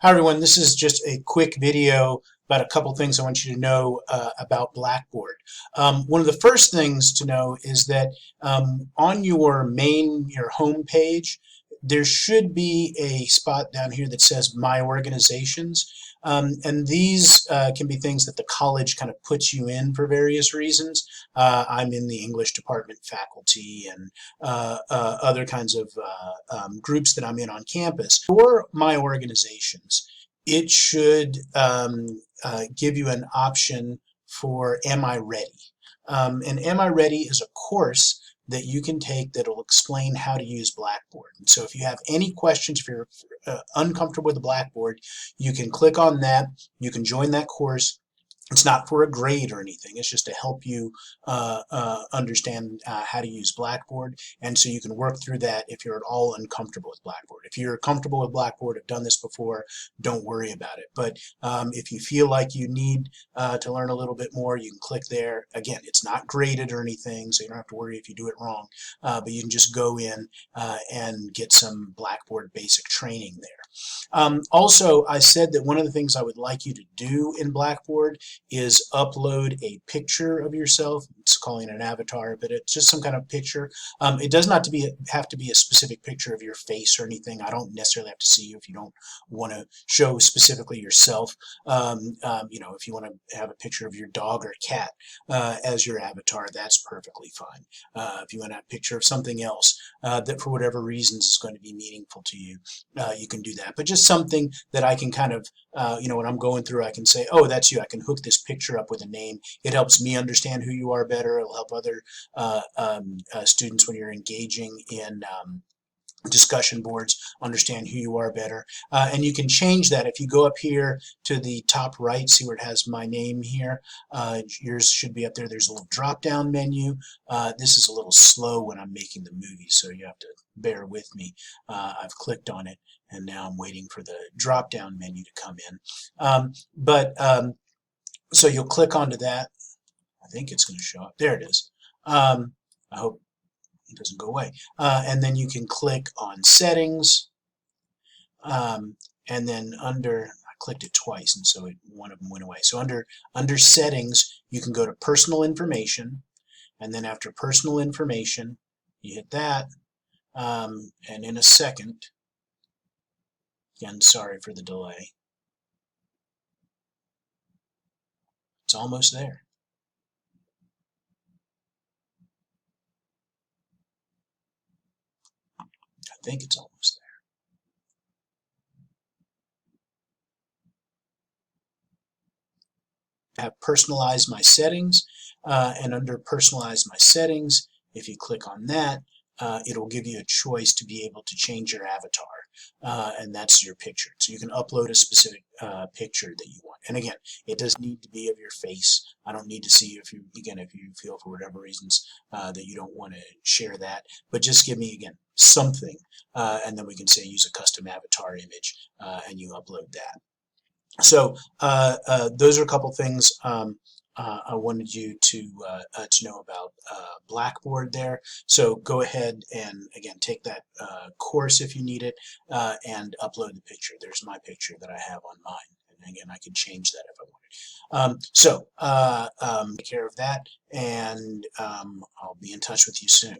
Hi everyone, this is just a quick video about a couple things I want you to know about Blackboard. One of the first things to know is that on your home page, there should be a spot down here that says My Organizations. And these can be things that the college kind of puts you in for various reasons. I'm in the English department faculty and other kinds of groups that I'm in on campus. For My Organizations, it should give you an option for Am I Ready? And Am I Ready is a course that you can take that will explain how to use Blackboard. And so if you have any questions, if you're uncomfortable with the Blackboard, you can click on that, you can join that course. It's not for a grade or anything. It's just to help you understand how to use Blackboard, and so you can work through that if you're at all uncomfortable with Blackboard. If you're comfortable with Blackboard, have done this before, don't worry about it. But if you feel like you need to learn a little bit more, you can click there. Again, it's not graded or anything, so you don't have to worry if you do it wrong. But you can just go in and get some Blackboard basic training there. Also, I said that one of the things I would like you to do in Blackboard is upload a picture of yourself. It's calling it an avatar, but it's just some kind of picture. It does not have to be a specific picture of your face or anything. I don't necessarily have to see you if you don't want to show specifically yourself. If you want to have a picture of your dog or cat as your avatar, that's perfectly fine. If you want to have a picture of something else that for whatever reasons is going to be meaningful to you, you can do that. But just something that I can kind of, when I'm going through, I can say, oh, that's you. I can hook this picture up with a name. It helps me understand who you are better. It'll help other students when you're engaging in discussion boards understand who you are better. And you can change that if you go up here to the top right, see where it has my name here. Yours should be up there. There's a little drop down menu. This is a little slow when I'm making the movie, so you have to bear with me. I've clicked on it and now I'm waiting for the drop down menu to come in. So you'll click onto that. I think it's going to show up. There it is. I hope it doesn't go away. And then you can click on Settings. And then I clicked it twice, and so one of them went away. So under Settings, you can go to Personal Information. And then after Personal Information, you hit that. And in a second, again, sorry for the delay. It's almost there. I think it's almost there. I have personalized my settings, and under personalize my settings, if you click on that, it'll give you a choice to be able to change your avatar, and that's your picture. So you can upload a specific picture that you want. And again, it does need to be of your face. I don't need to see if you feel for whatever reasons that you don't want to share that, but just give me again something, and then we can say use a custom avatar image, and you upload that. So those are a couple things I wanted you to know about Blackboard there. So go ahead and again take that course if you need it, and upload the picture. There's my picture that I have on mine. And again, I can change that if I wanted. Take care of that, and I'll be in touch with you soon.